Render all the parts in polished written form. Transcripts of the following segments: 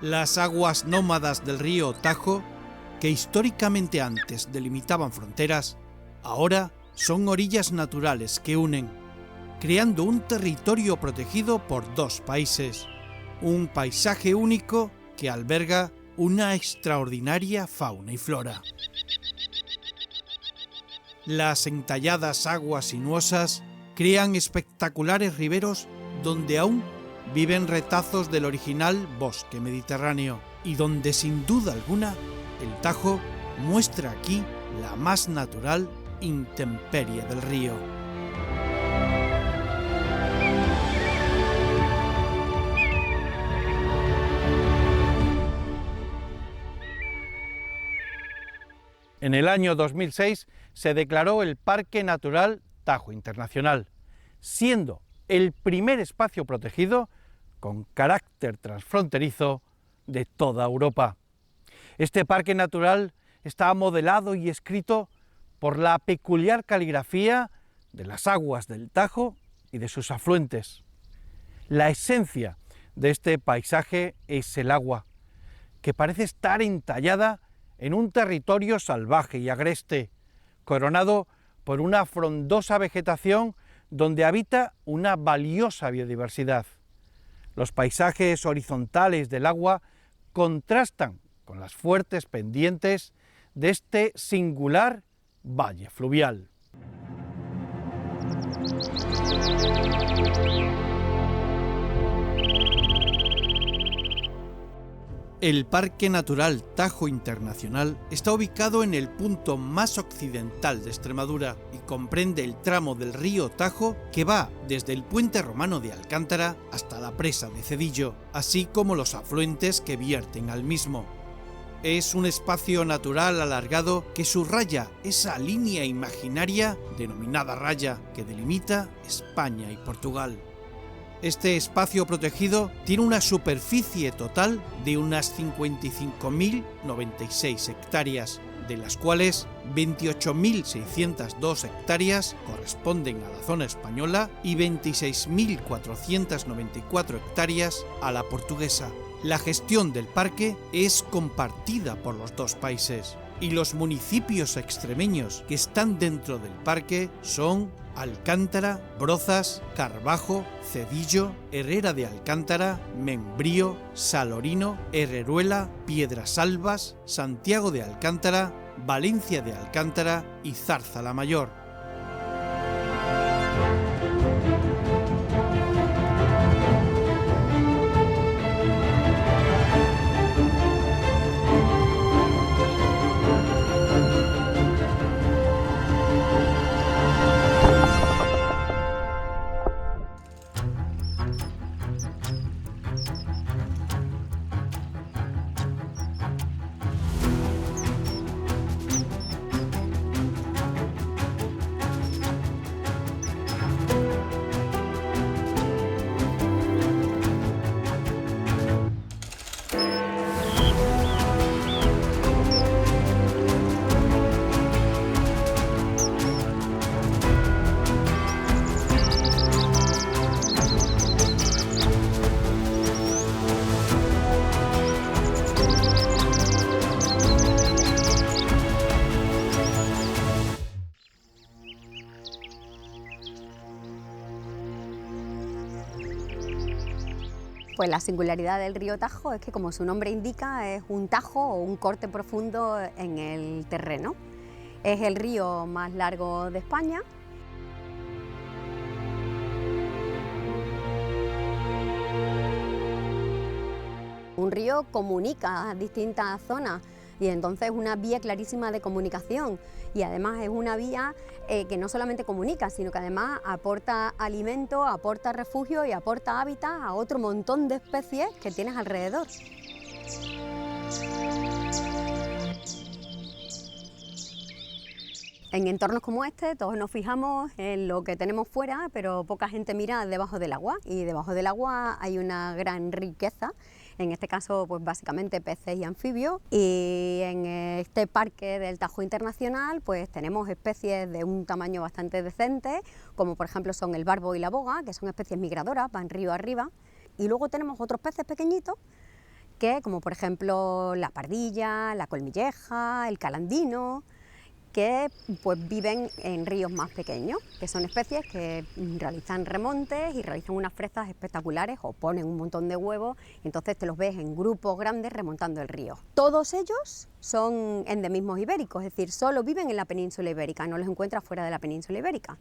Las aguas nómadas del río Tajo, que históricamente antes delimitaban fronteras, ahora son orillas naturales que unen, creando un territorio protegido por dos países, un paisaje único que alberga una extraordinaria fauna y flora. Las entalladas aguas sinuosas crean espectaculares riberos donde aún viven retazos del original bosque mediterráneo y donde sin duda alguna el Tajo muestra aquí la más natural intemperie del río. En el año 2006 se declaró el Parque Natural Tajo Internacional, siendo el primer espacio protegido con carácter transfronterizo de toda Europa. Este parque natural está modelado y escrito por la peculiar caligrafía de las aguas del Tajo y de sus afluentes. La esencia de este paisaje es el agua, que parece estar entallada en un territorio salvaje y agreste, coronado por una frondosa vegetación donde habita una valiosa biodiversidad. Los paisajes horizontales del agua contrastan con las fuertes pendientes de este singular valle fluvial. El Parque Natural Tajo Internacional está ubicado en el punto más occidental de Extremadura y comprende el tramo del río Tajo que va desde el puente romano de Alcántara hasta la presa de Cedillo, así como los afluentes que vierten al mismo. Es un espacio natural alargado que subraya esa línea imaginaria denominada raya que delimita España y Portugal. Este espacio protegido tiene una superficie total de unas 55.096 hectáreas, de las cuales 28.602 hectáreas corresponden a la zona española y 26.494 hectáreas a la portuguesa. La gestión del parque es compartida por los dos países y los municipios extremeños que están dentro del parque son Alcántara, Brozas, Carbajo, Cedillo, Herrera de Alcántara, Membrío, Salorino, Herreruela, Piedrasalbas, Santiago de Alcántara, Valencia de Alcántara y Zarza la Mayor. Pues la singularidad del río Tajo es que, como su nombre indica, es un tajo o un corte profundo en el terreno. Es el río más largo de España. Un río comunica distintas zonas y entonces es una vía clarísima de comunicación y además es una vía que no solamente comunica, sino que además aporta alimento, aporta refugio y aporta hábitat a otro montón de especies que tienes alrededor. En entornos como este todos nos fijamos en lo que tenemos fuera, pero poca gente mira debajo del agua, y debajo del agua hay una gran riqueza, en este caso pues básicamente peces y anfibios, y en este parque del Tajo Internacional pues tenemos especies de un tamaño bastante decente, como por ejemplo son el barbo y la boga, que son especies migradoras, van río arriba, y luego tenemos otros peces pequeñitos, que como por ejemplo la pardilla, la colmilleja, el calandino, que pues viven en ríos más pequeños, que son especies que realizan remontes y realizan unas frestas espectaculares o ponen un montón de huevos, y entonces te los ves en grupos grandes remontando el río. Todos ellos son endemismos ibéricos, es decir, solo viven en la península ibérica, no los encuentras fuera de la península ibérica.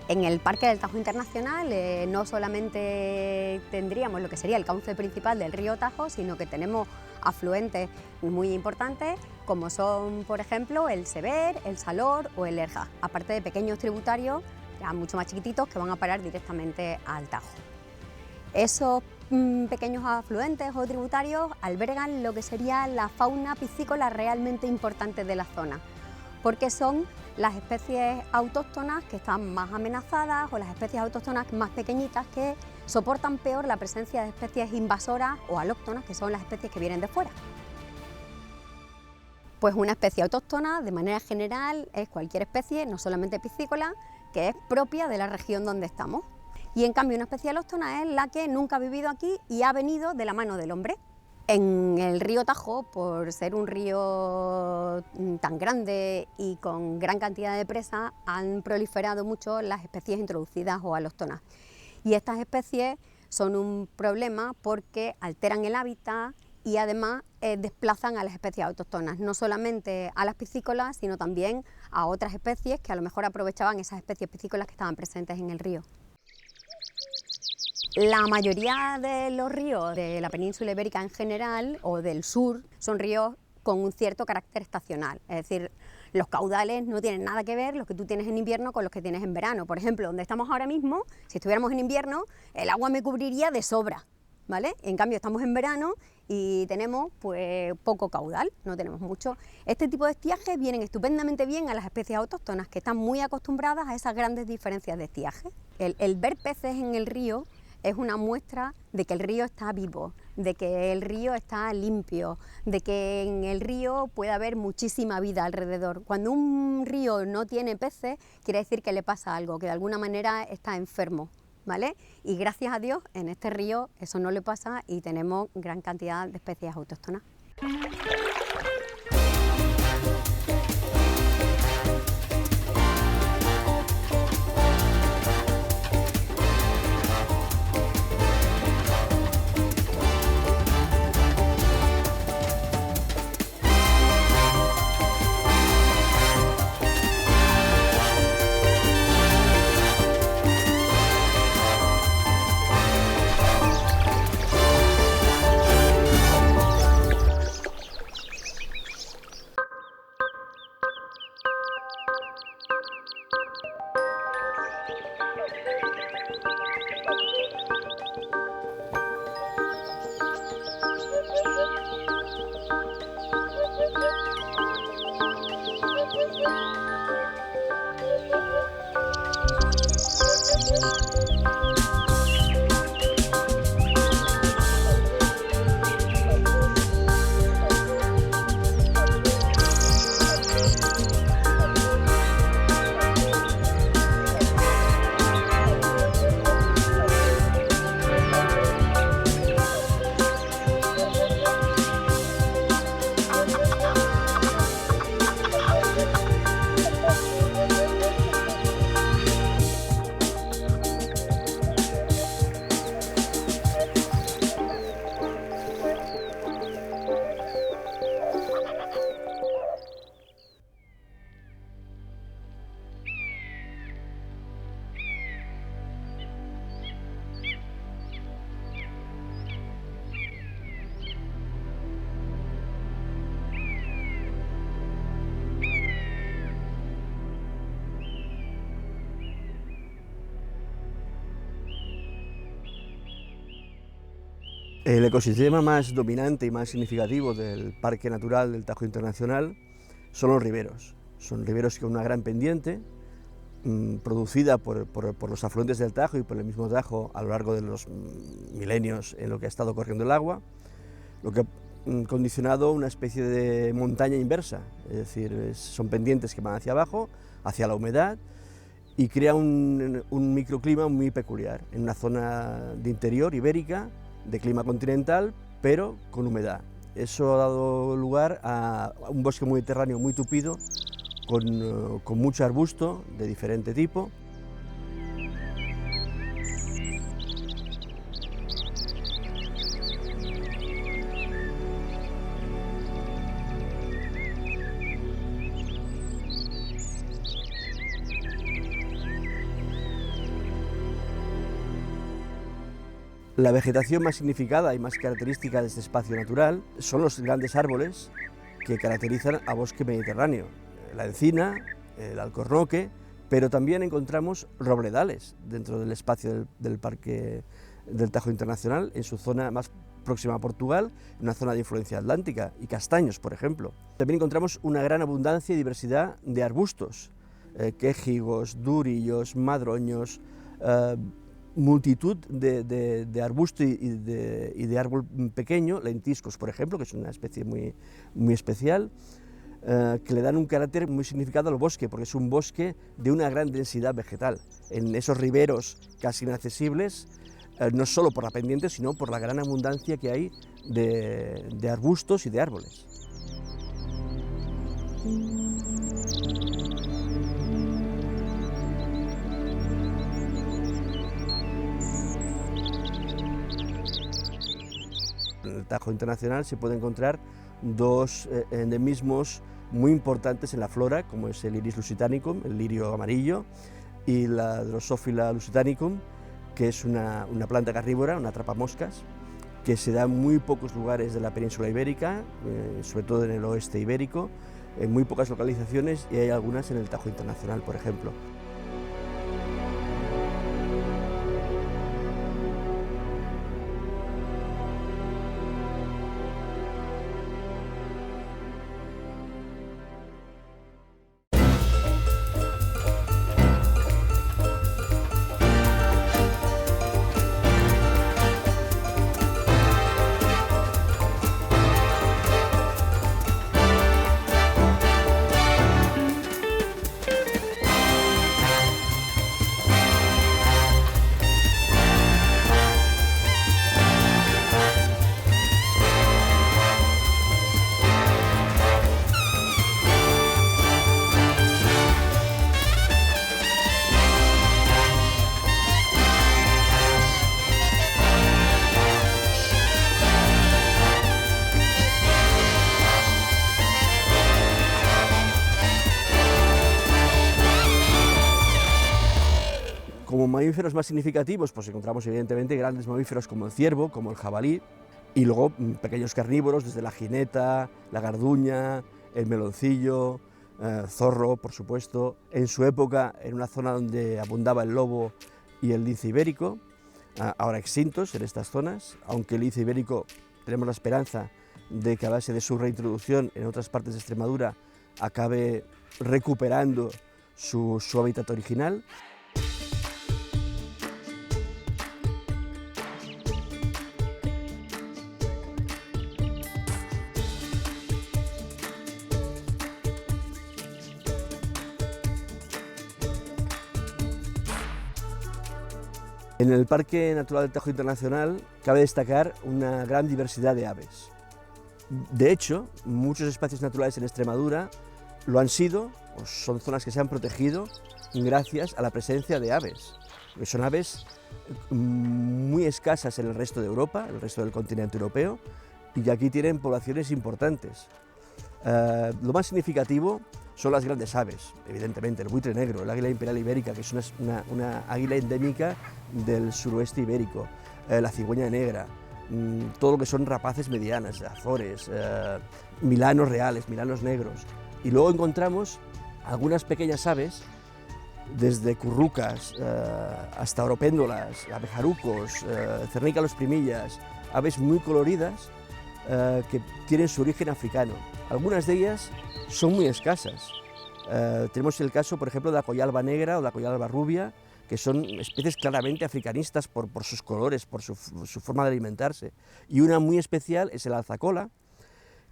En el Parque del Tajo Internacional no solamente tendríamos lo que sería el cauce principal del río Tajo, sino que tenemos afluentes muy importantes como son, por ejemplo, el Sever, el Salor o el Erja, aparte de pequeños tributarios ya mucho más chiquititos que van a parar directamente al Tajo. Esos pequeños afluentes o tributarios albergan lo que sería la fauna piscícola realmente importante de la zona, porque son las especies autóctonas que están más amenazadas o las especies autóctonas más pequeñitas que soportan peor la presencia de especies invasoras o alóctonas, que son las especies que vienen de fuera. Pues una especie autóctona, de manera general, es cualquier especie, no solamente piscícola, que es propia de la región donde estamos. Y en cambio una especie alóctona es la que nunca ha vivido aquí y ha venido de la mano del hombre. En el río Tajo, por ser un río tan grande y con gran cantidad de presas, han proliferado mucho las especies introducidas o alóctonas. Y estas especies son un problema porque alteran el hábitat y además desplazan a las especies autóctonas, no solamente a las piscícolas, sino también a otras especies que a lo mejor aprovechaban esas especies piscícolas que estaban presentes en el río. La mayoría de los ríos de la península ibérica en general o del sur son ríos con un cierto carácter estacional, es decir, los caudales no tienen nada que ver los que tú tienes en invierno con los que tienes en verano. Por ejemplo, donde estamos ahora mismo, si estuviéramos en invierno, el agua me cubriría de sobra, ¿vale? En cambio estamos en verano y tenemos pues poco caudal, no tenemos mucho. Este tipo de estiajes vienen estupendamente bien a las especies autóctonas que están muy acostumbradas a esas grandes diferencias de estiaje. El ver peces en el río es una muestra de que el río está vivo, de que el río está limpio, de que en el río puede haber muchísima vida alrededor. Cuando un río no tiene peces, quiere decir que le pasa algo, que de alguna manera está enfermo, ¿vale? Y gracias a Dios, en este río eso no le pasa y tenemos gran cantidad de especies autóctonas. El ecosistema más dominante y más significativo del Parque Natural del Tajo Internacional son los riberos. Son riberos con una gran pendiente, producida por los afluentes del Tajo y por el mismo Tajo a lo largo de los milenios en lo que ha estado corriendo el agua, lo que ha condicionado una especie de montaña inversa, es decir, son pendientes que van hacia abajo, hacia la humedad, y crea un microclima muy peculiar, en una zona de interior ibérica, de clima continental, pero con humedad. Eso ha dado lugar a un bosque mediterráneo muy tupido, con mucho arbusto de diferente tipo. La vegetación más significada y más característica de este espacio natural son los grandes árboles que caracterizan a bosque mediterráneo, la encina, el alcornoque, pero también encontramos robledales dentro del espacio del Parque del Tajo Internacional, en su zona más próxima a Portugal, en una zona de influencia atlántica, y castaños, por ejemplo. También encontramos una gran abundancia y diversidad de arbustos, quejigos, durillos, madroños, multitud de arbusto y de árbol pequeño, lentiscos, por ejemplo, que es una especie muy especial, que le dan un carácter muy significado al bosque, porque es un bosque de una gran densidad vegetal. En esos riberos casi inaccesibles, no solo por la pendiente, sino por la gran abundancia que hay de arbustos y de árboles. En el Tajo Internacional se pueden encontrar dos endemismos muy importantes en la flora, como es el Iris lusitanicum, el lirio amarillo, y la Drosophila lusitanicum, que es una planta carnívora, una atrapamoscas, que se da en muy pocos lugares de la península ibérica, sobre todo en el oeste ibérico, en muy pocas localizaciones, y hay algunas en el Tajo Internacional, por ejemplo. Como mamíferos más significativos, pues encontramos evidentemente grandes mamíferos como el ciervo, como el jabalí, y luego pequeños carnívoros desde la jineta, la garduña, el meloncillo, zorro, por supuesto. En su época, en una zona donde abundaba el lobo y el lince ibérico, ahora extintos en estas zonas, aunque el lince ibérico tenemos la esperanza de que a base de su reintroducción en otras partes de Extremadura acabe recuperando su hábitat original. En el Parque Natural del Tajo Internacional cabe destacar una gran diversidad de aves. De hecho, muchos espacios naturales en Extremadura lo han sido, o son zonas que se han protegido gracias a la presencia de aves. Son aves muy escasas en el resto de Europa, el resto del continente europeo, y que aquí tienen poblaciones importantes. Lo más significativo son las grandes aves, evidentemente, el buitre negro, el águila imperial ibérica, que es una águila endémica del suroeste ibérico, la cigüeña negra, todo lo que son rapaces medianas, azores, milanos reales, milanos negros. Y luego encontramos algunas pequeñas aves, desde currucas hasta oropéndolas, abejarucos, cernícalos primillas, aves muy coloridas que tienen su origen africano. Algunas de ellas son muy escasas. Tenemos el caso, por ejemplo, de la coyalba negra o la coyalba rubia, que son especies claramente africanistas por sus colores, por su forma de alimentarse. Y una muy especial es el alzacola,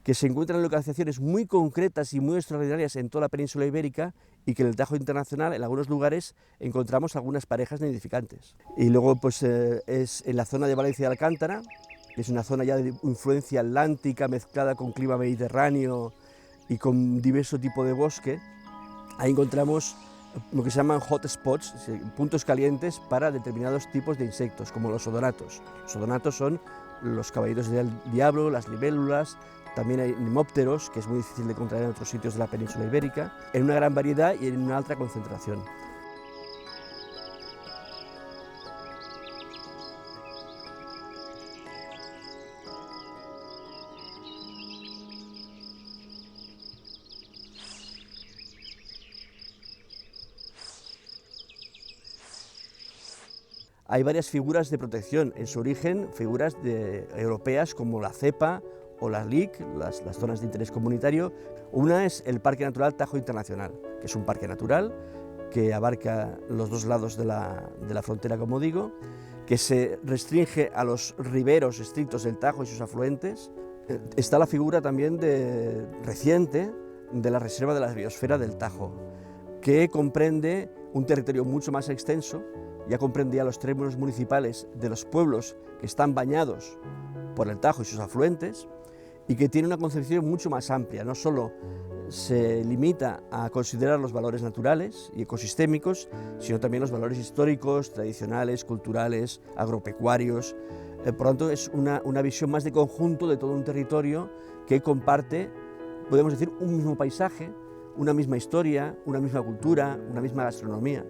que se encuentra en localizaciones muy concretas y muy extraordinarias en toda la península ibérica, y que en el Tajo Internacional, en algunos lugares, encontramos algunas parejas nidificantes. Y luego pues, es en la zona de Valencia de Alcántara, que es una zona ya de influencia atlántica mezclada con clima mediterráneo y con diverso tipo de bosque. Ahí encontramos lo que se llaman hotspots, puntos calientes para determinados tipos de insectos, como los odonatos. Los odonatos son los caballitos del diablo, las libélulas, también hay nemópteros, que es muy difícil de encontrar en otros sitios de la península ibérica, en una gran variedad y en una alta concentración. Hay varias figuras de protección, en su origen figuras europeas como la cepa o la LIC, las zonas de interés comunitario. Una es el Parque Natural Tajo Internacional, que es un parque natural que abarca los dos lados de la frontera, como digo, que se restringe a los riberos estrictos del Tajo y sus afluentes. Está la figura también reciente de la Reserva de la Biosfera del Tajo, que comprende un territorio mucho más extenso. Ya comprendía los términos municipales de los pueblos que están bañados por el Tajo y sus afluentes, y que tiene una concepción mucho más amplia. No solo se limita a considerar los valores naturales y ecosistémicos, sino también los valores históricos, tradicionales, culturales, agropecuarios. Por lo tanto, es una visión más de conjunto de todo un territorio que comparte, podemos decir, un mismo paisaje, una misma historia, una misma cultura, una misma gastronomía.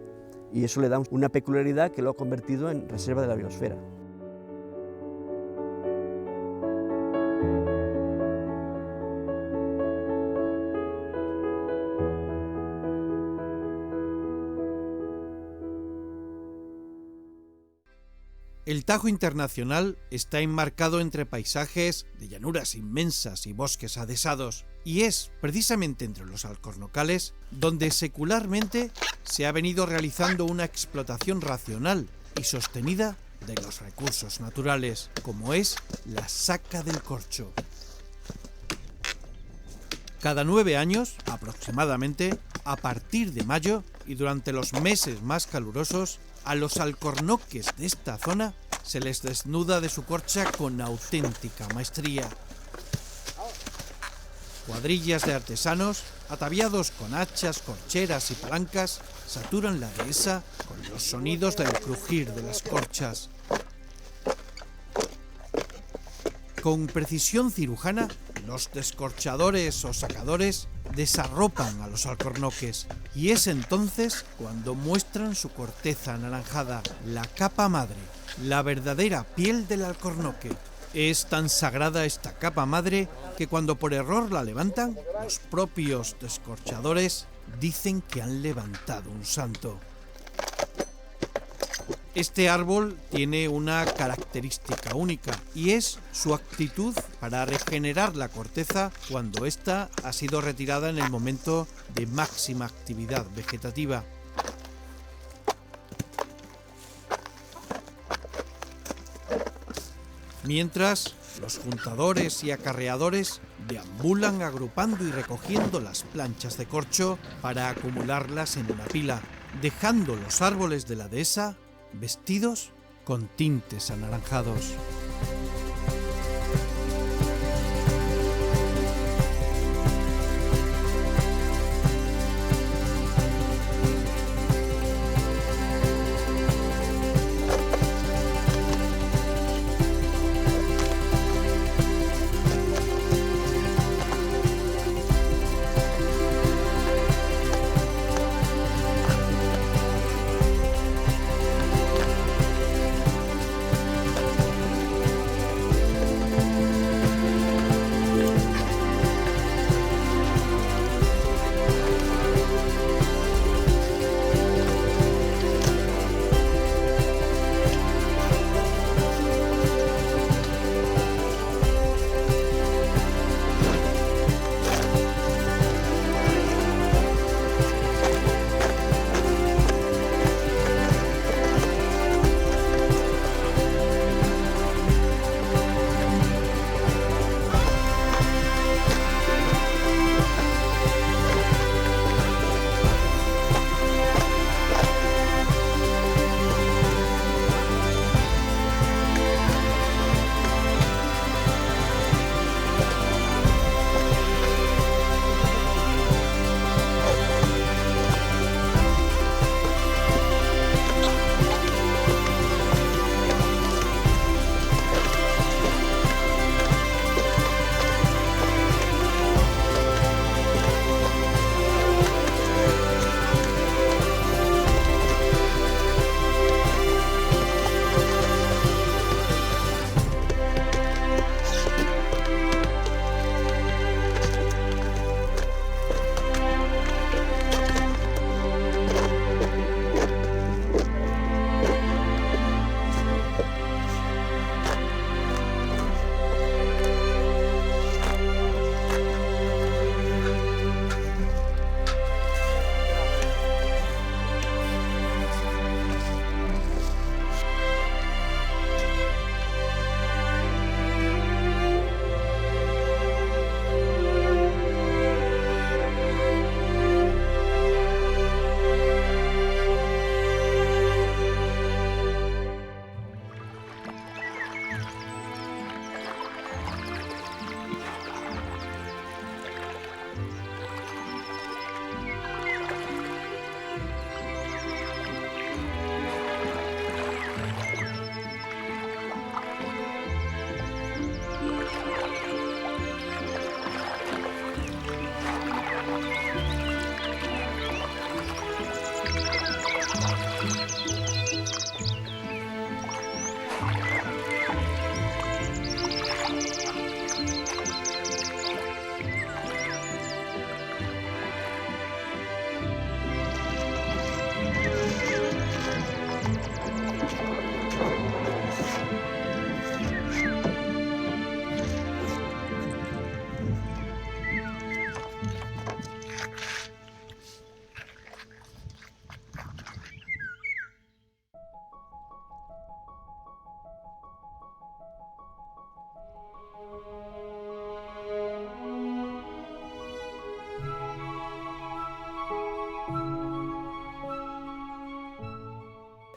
Y eso le da una peculiaridad que lo ha convertido en reserva de la biosfera. El Tajo Internacional está enmarcado entre paisajes de llanuras inmensas y bosques adhesados, y es precisamente entre los alcornocales donde secularmente se ha venido realizando una explotación racional y sostenida de los recursos naturales, como es la saca del corcho. Cada 9 años, aproximadamente, a partir de mayo y durante los meses más calurosos, a los alcornoques de esta zona se les desnuda de su corcha con auténtica maestría. Cuadrillas de artesanos, ataviados con hachas, corcheras y palancas, saturan la dehesa con los sonidos del crujir de las corchas. Con precisión cirujana, los descorchadores o sacadores desarropan a los alcornoques, y es entonces cuando muestran su corteza anaranjada, la capa madre, la verdadera piel del alcornoque. Es tan sagrada esta capa madre que cuando por error la levantan, los propios descorchadores dicen que han levantado un santo. Este árbol tiene una característica única, y es su actitud para regenerar la corteza cuando ésta ha sido retirada en el momento de máxima actividad vegetativa. Mientras, los juntadores y acarreadores deambulan agrupando y recogiendo las planchas de corcho para acumularlas en una pila, dejando los árboles de la dehesa vestidos con tintes anaranjados.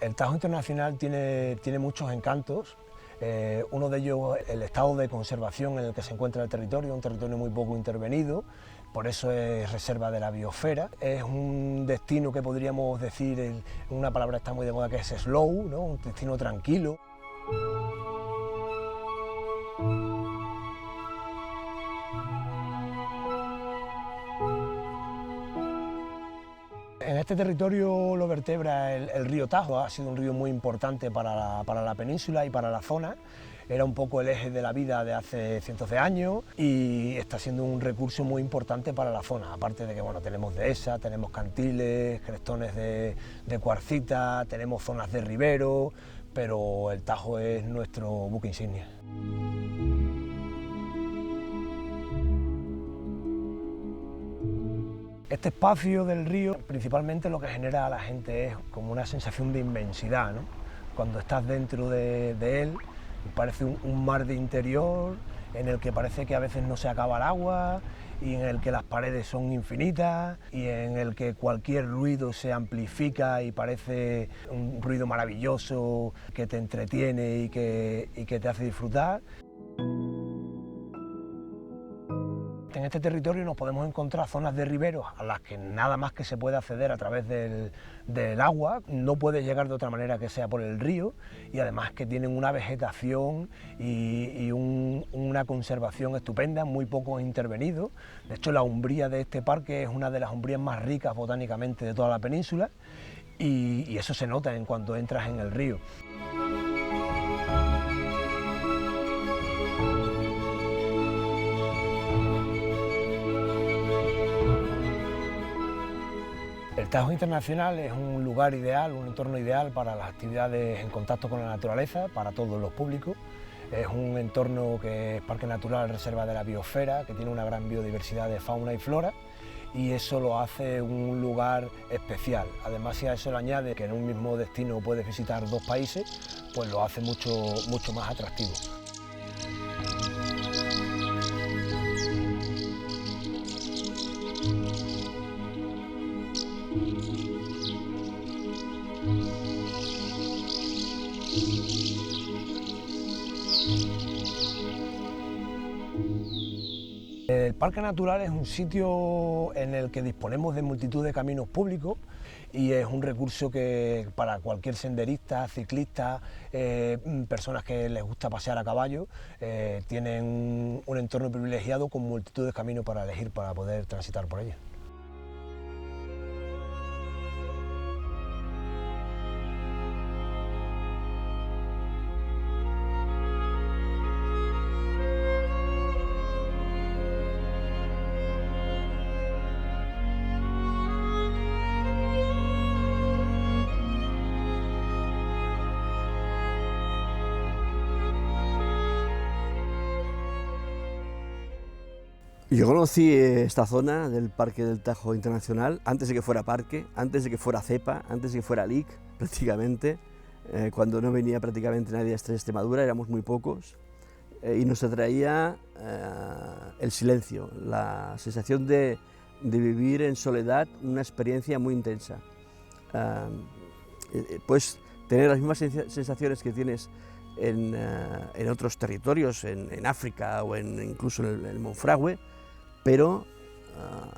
El Tajo Internacional tiene muchos encantos. Uno de ellos, el estado de conservación en el que se encuentra el territorio, un territorio muy poco intervenido, por eso es reserva de la biosfera. Es un destino que podríamos decir, una palabra está muy de moda, que es slow, ¿no? Un destino tranquilo. En este territorio lo vertebra el río Tajo. Ha sido un río muy importante para la península y para la zona. Era un poco el eje de la vida de hace cientos de años y está siendo un recurso muy importante para la zona. Aparte de que bueno, tenemos dehesa, tenemos cantiles, crestones de cuarcita, tenemos zonas de ribero, pero el Tajo es nuestro buque insignia. Este espacio del río, principalmente lo que genera a la gente es como una sensación de inmensidad, ¿no? Cuando estás dentro de él, parece un mar de interior en el que parece que a veces no se acaba el agua y en el que las paredes son infinitas y en el que cualquier ruido se amplifica y parece un ruido maravilloso que te entretiene y que te hace disfrutar. En este territorio nos podemos encontrar zonas de riberos a las que nada más que se puede acceder a través del agua, no puede llegar de otra manera que sea por el río, y además que tienen una vegetación y una conservación estupenda, muy poco intervenido. De hecho, la umbría de este parque es una de las umbrías más ricas botánicamente de toda la península y eso se nota en cuanto entras en el río. El Tajo Internacional es un lugar ideal, un entorno ideal para las actividades en contacto con la naturaleza, para todos los públicos. Es un entorno que es parque natural, reserva de la biosfera, que tiene una gran biodiversidad de fauna y flora, y eso lo hace un lugar especial. Además, si a eso le añade que en un mismo destino puedes visitar dos países, pues lo hace mucho más atractivo. El Parque Natural es un sitio en el que disponemos de multitud de caminos públicos y es un recurso que para cualquier senderista, ciclista, personas que les gusta pasear a caballo, tienen un entorno privilegiado con multitud de caminos para elegir para poder transitar por ellos. Yo conocí esta zona del Parque del Tajo Internacional antes de que fuera parque, antes de que fuera cepa, antes de que fuera LIC, prácticamente, cuando no venía prácticamente nadie a Extremadura, éramos muy pocos, y nos atraía el silencio, la sensación de vivir en soledad una experiencia muy intensa. Puedes tener las mismas sensaciones que tienes en otros territorios, en África o incluso en el Monfragüe, pero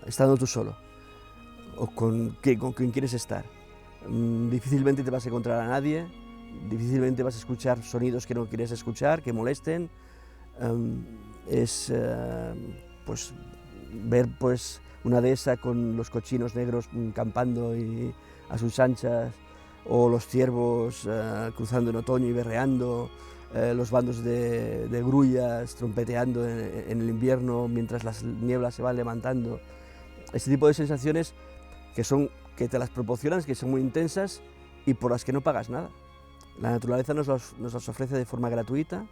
estando tú solo, o con quien quieres estar. Difícilmente te vas a encontrar a nadie, difícilmente vas a escuchar sonidos que no quieres escuchar, que molesten. Pues, ver pues, una dehesa con los cochinos negros campando y a sus anchas, o los ciervos cruzando en otoño y berreando, los bandos de grullas trompeteando en el invierno mientras las nieblas se van levantando. Este tipo de sensaciones que te las proporcionan, que son muy intensas y por las que no pagas nada. La naturaleza nos las ofrece de forma gratuita,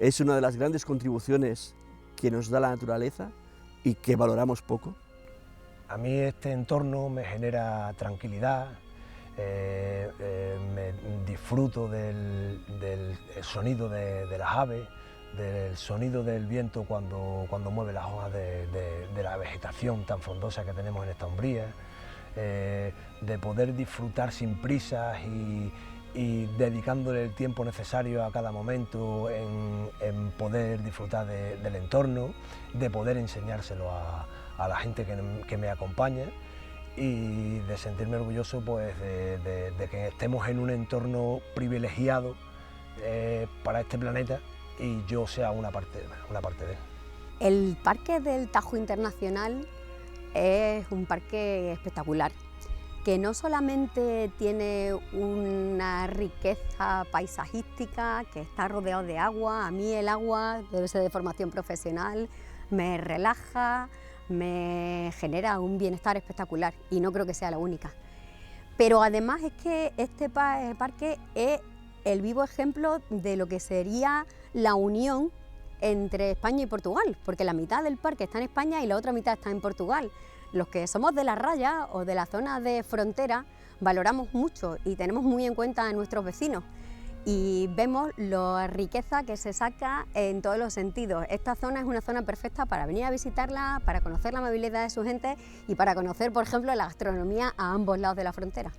es una de las grandes contribuciones que nos da la naturaleza y que valoramos poco. A mí este entorno me genera tranquilidad, me disfruto del sonido de las aves, del sonido del viento cuando mueve las hojas de la vegetación tan frondosa que tenemos en esta umbría, de poder disfrutar sin prisas y dedicándole el tiempo necesario a cada momento en poder disfrutar del entorno, de poder enseñárselo a la gente que me acompaña y de sentirme orgulloso pues, de que estemos en un entorno privilegiado para este planeta y yo sea una parte de él. El Parque del Tajo Internacional es un parque espectacular, que no solamente tiene una riqueza paisajística, que está rodeado de agua. A mí el agua, debe ser de formación profesional, me relaja, me genera un bienestar espectacular y no creo que sea la única. Pero además es que este parque es el vivo ejemplo de lo que sería la unión entre España y Portugal, porque la mitad del parque está en España y la otra mitad está en Portugal. Los que somos de la raya o de la zona de frontera valoramos mucho y tenemos muy en cuenta a nuestros vecinos y vemos la riqueza que se saca en todos los sentidos. Esta zona es una zona perfecta para venir a visitarla, para conocer la amabilidad de su gente y para conocer, por ejemplo, la gastronomía a ambos lados de la frontera.